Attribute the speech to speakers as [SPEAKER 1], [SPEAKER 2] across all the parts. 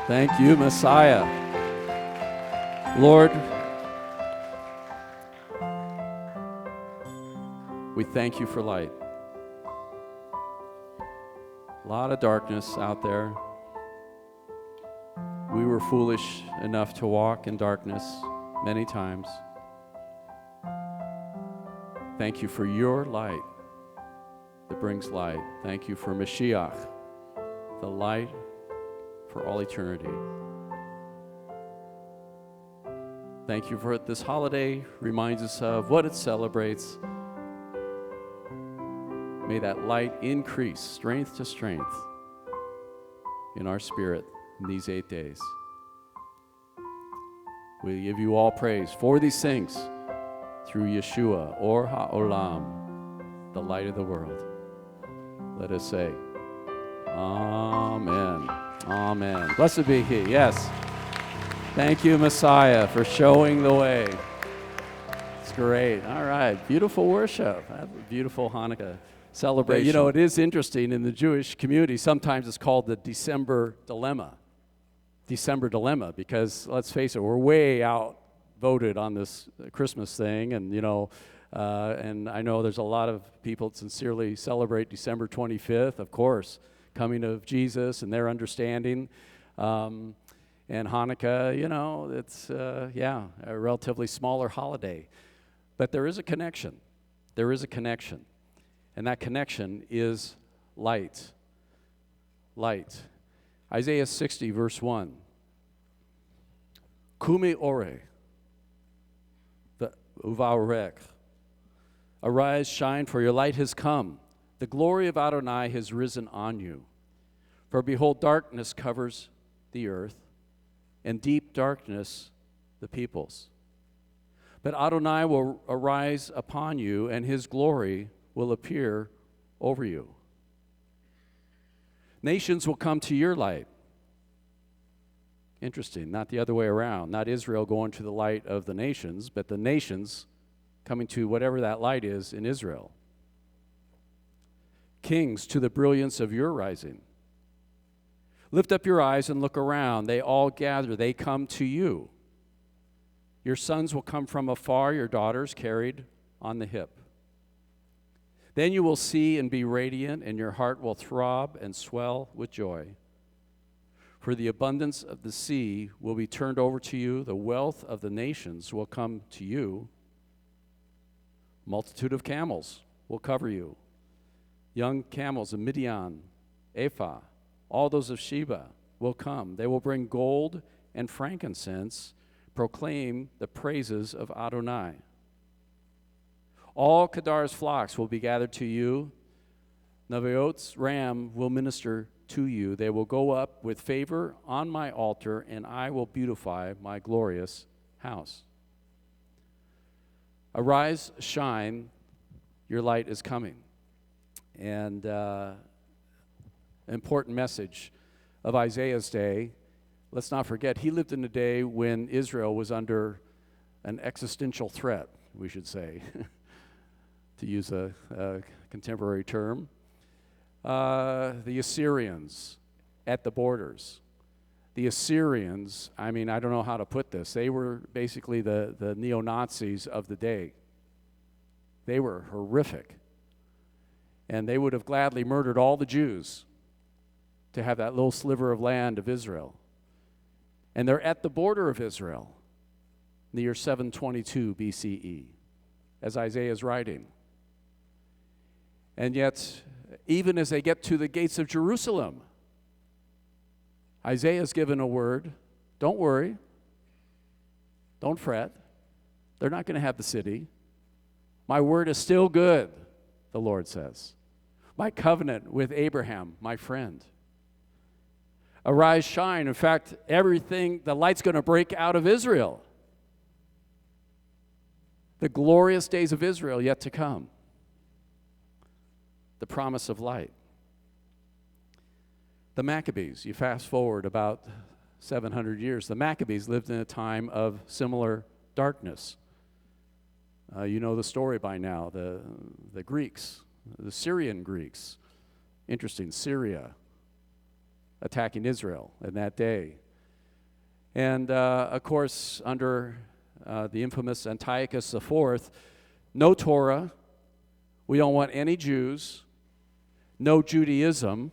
[SPEAKER 1] Thank you, Messiah. Lord, we thank you for light. A lot of darkness out there. We were foolish enough to walk in darkness many times. Thank you for your light that brings light. Thank you for Mashiach, the light for all eternity. Thank you for it. This holiday reminds us of what it celebrates. May that light increase strength to strength in our spirit in these 8 days. We give you all praise for these things through Yeshua, or Ha'olam, the light of the world. Let us say, Amen. Amen. Blessed be He. Yes. Thank you, Messiah, for showing the way. It's great. All right. Beautiful worship. Beautiful Hanukkah celebration. You know, it is interesting in the Jewish community. Sometimes it's called the December dilemma. December dilemma, because let's face it, we're way outvoted on this Christmas thing, and and I know there's a lot of people that sincerely celebrate December 25th, of course, coming of Jesus and their understanding. And Hanukkah, it's a relatively smaller holiday, but there is a connection. There is a connection, and that connection is light. Light. Isaiah 60, verse 1. Kumi ore, the uvarek. Arise, shine, for your light has come. The glory of Adonai has risen on you. For behold, darkness covers the earth, and deep darkness the peoples. But Adonai will arise upon you, and his glory will appear over you. Nations will come to your light. Interesting, not the other way around. Not Israel going to the light of the nations, but the nations coming to whatever that light is in Israel. Kings to the brilliance of your rising. Lift up your eyes and look around. They all gather. They come to you. Your sons will come from afar, your daughters carried on the hip. Then you will see and be radiant, and your heart will throb and swell with joy. For the abundance of the sea will be turned over to you. The wealth of the nations will come to you. Multitude of camels will cover you. Young camels of Midian, Ephah, all those of Sheba will come. They will bring gold and frankincense, proclaim the praises of Adonai. All Kedar's flocks will be gathered to you. Nebaioth's ram will minister to you. They will go up with favor on my altar, and I will beautify my glorious house. Arise, shine, your light is coming. And important message of Isaiah's day. Let's not forget, he lived in a day when Israel was under an existential threat, we should say, to use a contemporary term. The Assyrians at the borders. The Assyrians, I don't know how to put this. They were basically the neo-Nazis of the day. They were horrific. And they would have gladly murdered all the Jews to have that little sliver of land of Israel. And they're at the border of Israel in the year 722 BCE, as Isaiah is writing. And yet, even as they get to the gates of Jerusalem, Isaiah's given a word. Don't worry. Don't fret. They're not going to have the city. My word is still good, the Lord says. My covenant with Abraham, my friend. Arise, shine. In fact, the light's going to break out of Israel. The glorious days of Israel yet to come. The promise of light. The Maccabees, you fast forward about 700 years, the Maccabees lived in a time of similar darkness. You know the story by now, the Greeks, the Syrian Greeks. Interesting, Syria attacking Israel in that day. And, of course, under the infamous Antiochus IV, no Torah. We don't want any Jews. No Judaism.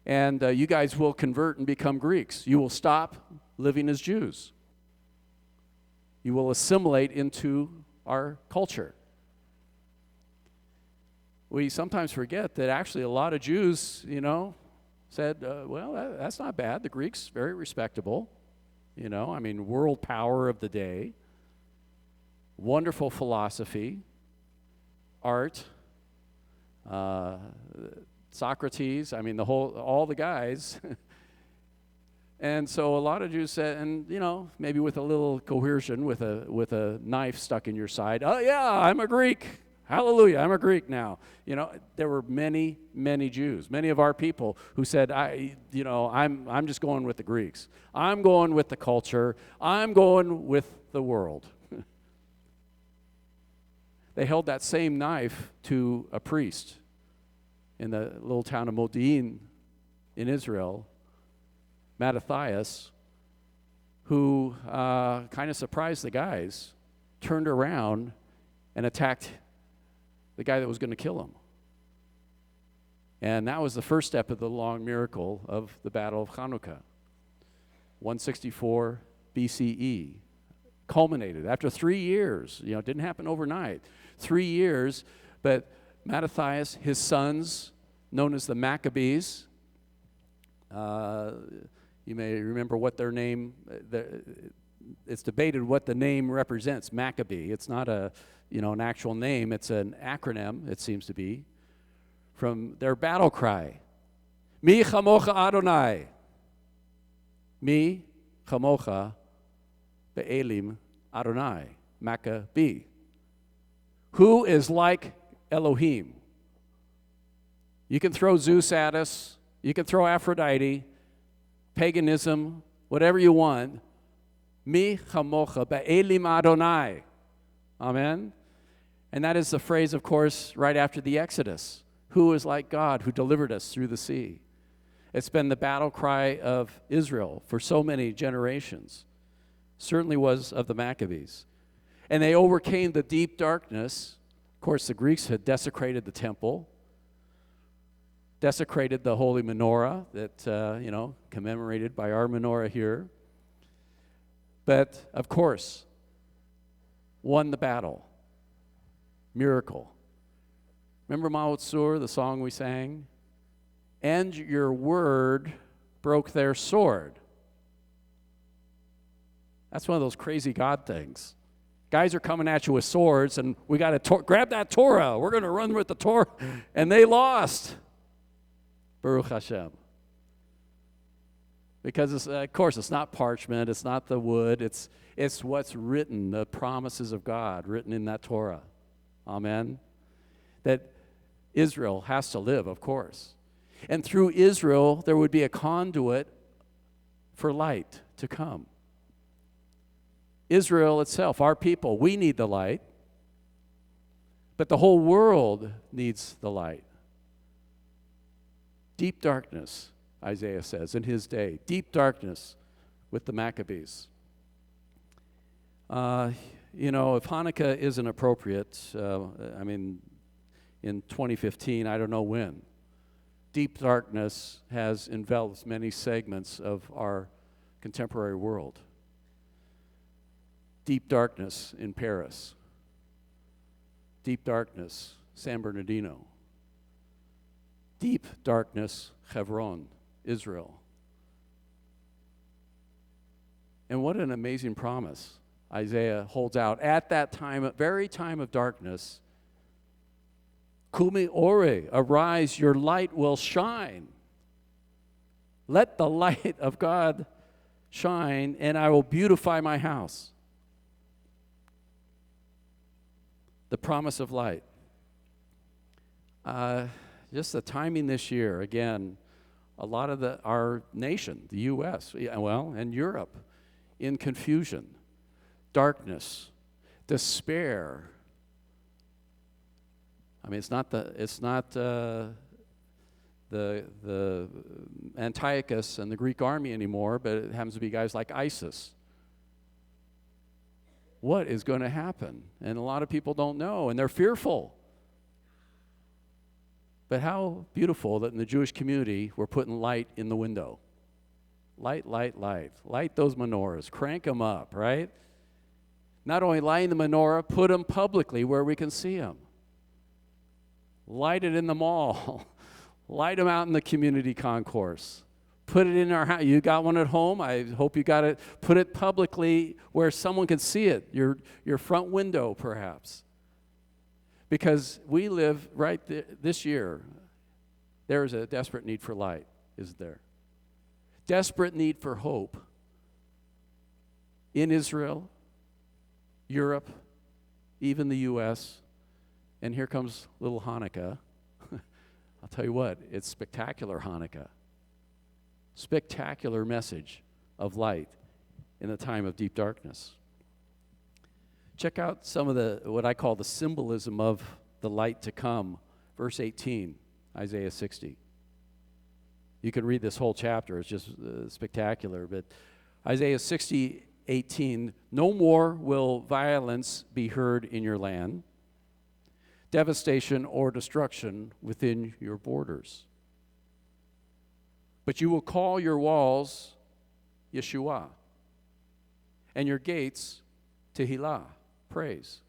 [SPEAKER 1] And you guys will convert and become Greeks. You will stop living as Jews. You will assimilate into our culture. We sometimes forget that actually a lot of Jews, said, well, that's not bad. The Greeks, very respectable. World power of the day. Wonderful philosophy. Art. Socrates, all the guys. And so a lot of Jews said, and maybe with a little coercion, with a knife stuck in your side, oh yeah, I'm a Greek. Hallelujah, I'm a Greek now. There were many, many Jews, many of our people who said, I'm just going with the Greeks. I'm going with the culture. I'm going with the world. They held that same knife to a priest in the little town of Modi'in in Israel, Mattathias, who kind of surprised the guys, turned around and attacked the guy that was going to kill him. And that was the first step of the long miracle of the Battle of Hanukkah. 164 BCE. Culminated after 3 years. It didn't happen overnight. 3 years, but Mattathias, his sons, known as the Maccabees, you may remember what their name, it's debated what the name represents, Maccabee. It's not an actual name, it's an acronym, it seems to be, from their battle cry. Mi chamocha Adonai. Mi chamocha be'elim Adonai. Maccabee. Who is like Elohim? You can throw Zeus at us. You can throw Aphrodite, paganism, whatever you want. Mi chamocha be'elim Adonai. Amen? And that is the phrase, of course, right after the Exodus. Who is like God who delivered us through the sea? It's been the battle cry of Israel for so many generations. Certainly was of the Maccabees. And they overcame the deep darkness. Of course, the Greeks had desecrated the temple, desecrated the holy menorah that, commemorated by our menorah here. But, of course, won the battle. Miracle. Remember Ma'ot Tzur, the song we sang? And your word broke their sword. That's one of those crazy God things. Guys are coming at you with swords, and we got to grab that Torah. We're going to run with the Torah. And they lost. Baruch Hashem. Because, of course, it's not parchment. It's not the wood. It's what's written, the promises of God written in that Torah. Amen. That Israel has to live, of course. And through Israel, there would be a conduit for light to come. Israel itself, our people, we need the light. But the whole world needs the light. Deep darkness, Isaiah says, in his day. Deep darkness with the Maccabees. If Hanukkah isn't appropriate, in 2015, I don't know when, deep darkness has enveloped many segments of our contemporary world. Deep darkness in Paris. Deep darkness, San Bernardino. Deep darkness, Hebron, Israel. And what an amazing promise Isaiah holds out at that time, very time of darkness. Kumi ore, arise, your light will shine. Let the light of God shine, and I will beautify my house. The promise of light. Just the timing this year, again, a lot of our nation, the U.S., and Europe, in confusion, darkness, despair. It's not the Antiochus and the Greek army anymore, but it happens to be guys like ISIS. What is going to happen? And a lot of people don't know, and they're fearful. But how beautiful that in the Jewish community we're putting light in the window. Light, light, light. Light those menorahs. Crank them up, right? Not only light the menorah, put them publicly where we can see them. Light it in the mall. Light them out in the community concourse. Put it in our house. You got one at home? I hope you got it. Put it publicly where someone can see it. Your front window, perhaps. Because we live right this year. There is a desperate need for light, isn't there? Desperate need for hope in Israel, Europe, even the U.S., and here comes little Hanukkah. I'll tell you what, it's spectacular Hanukkah. Spectacular message of light in a time of deep darkness. Check out some of what I call the symbolism of the light to come. Verse 18, Isaiah 60. You can read this whole chapter. It's just spectacular. But Isaiah 60:18, no more will violence be heard in your land, devastation or destruction within your borders. But you will call your walls Yeshua, and your gates Kehilat, praise.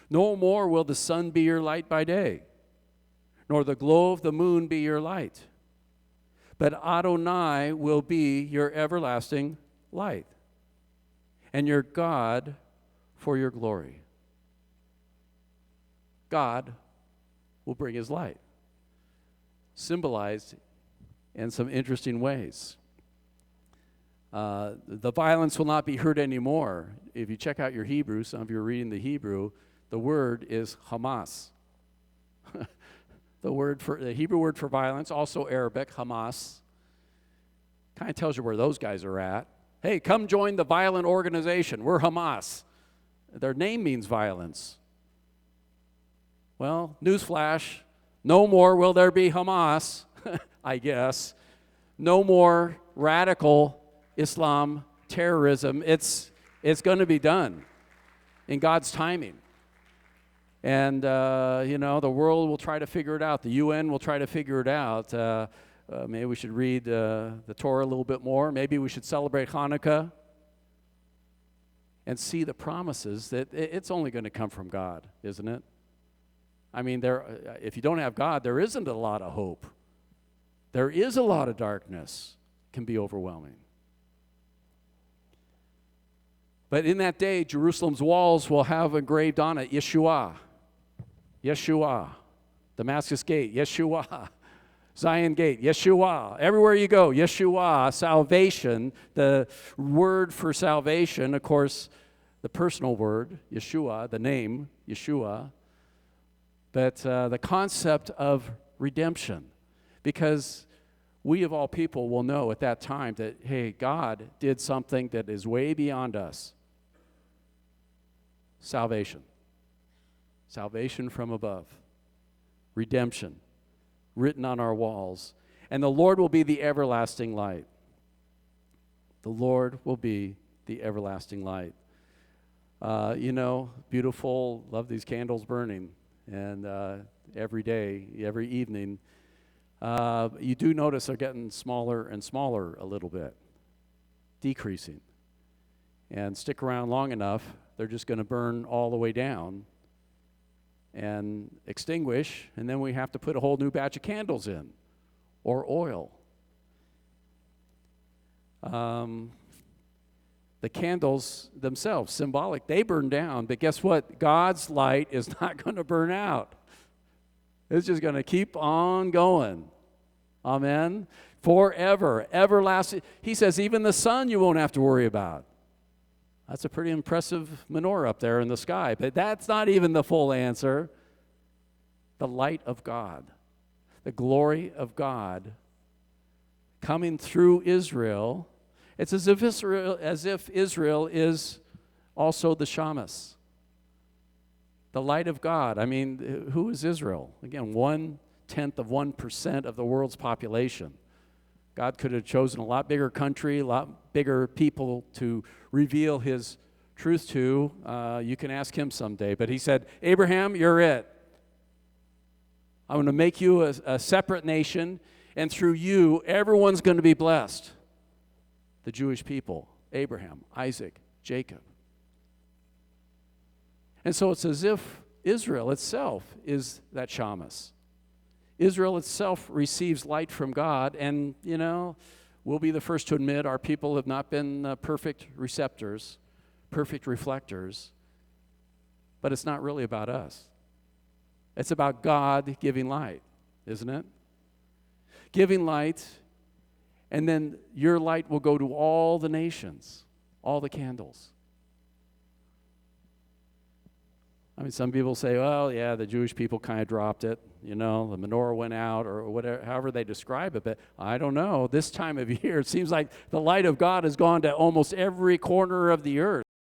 [SPEAKER 1] No more will the sun be your light by day, nor the glow of the moon be your light. But Adonai will be your everlasting light, and your God for your glory. God will bring his light, symbolized in some interesting ways. The violence will not be heard anymore. If you check out your Hebrew, some of you are reading the Hebrew, the word is Hamas. The Hebrew word for violence, also Arabic, Hamas, kind of tells you where those guys are at. Hey, come join the violent organization. We're Hamas. Their name means violence. Well, newsflash, no more will there be Hamas, I guess. No more radical Islam terrorism. It's going to be done in God's timing. And, the world will try to figure it out. The UN will try to figure it out. Maybe we should read the Torah a little bit more. Maybe we should celebrate Hanukkah and see the promises that it's only going to come from God, isn't it? I mean, if you don't have God, there isn't a lot of hope. There is a lot of darkness. It can be overwhelming. But in that day, Jerusalem's walls will have engraved on it, Yeshua, Yeshua, Damascus Gate, Yeshua, Zion Gate, Yeshua. Everywhere you go, Yeshua, salvation. The word for salvation, of course, the personal word, Yeshua, the name, Yeshua. But the concept of redemption. Because we of all people will know at that time that, hey, God did something that is way beyond us. Salvation. Salvation from above. Redemption. Written on our walls. And the Lord will be the everlasting light. The Lord will be the everlasting light. Beautiful, love these candles burning. And every day, every evening, you do notice they're getting smaller and smaller a little bit, decreasing. And stick around long enough, they're just going to burn all the way down and extinguish, and then we have to put a whole new batch of candles in, or oil. The candles themselves, symbolic, they burn down, but guess what? God's light is not going to burn out. It's just going to keep on going. Amen? Forever, everlasting. He says even the sun you won't have to worry about. That's a pretty impressive menorah up there in the sky, but that's not even the full answer. The light of God, the glory of God coming through Israel. It's as if Israel is also the Shamas, the light of God. I mean, who is Israel? Again, one tenth of 1% of the world's population. God could have chosen a lot bigger country, a lot bigger people to reveal his truth to. You can ask him someday. But he said, Abraham, you're it. I'm going to make you a separate nation, and through you, everyone's going to be blessed. The Jewish people, Abraham, Isaac, Jacob. And so it's as if Israel itself is that shamus. Israel itself receives light from God, and, we'll be the first to admit our people have not been perfect receptors, perfect reflectors, but it's not really about us. It's about God giving light, isn't it? Giving light, and then your light will go to all the nations, all the candles. I mean, some people say, well, yeah, the Jewish people kind of dropped it. The menorah went out, or whatever, however they describe it. But I don't know. This time of year, it seems like the light of God has gone to almost every corner of the earth.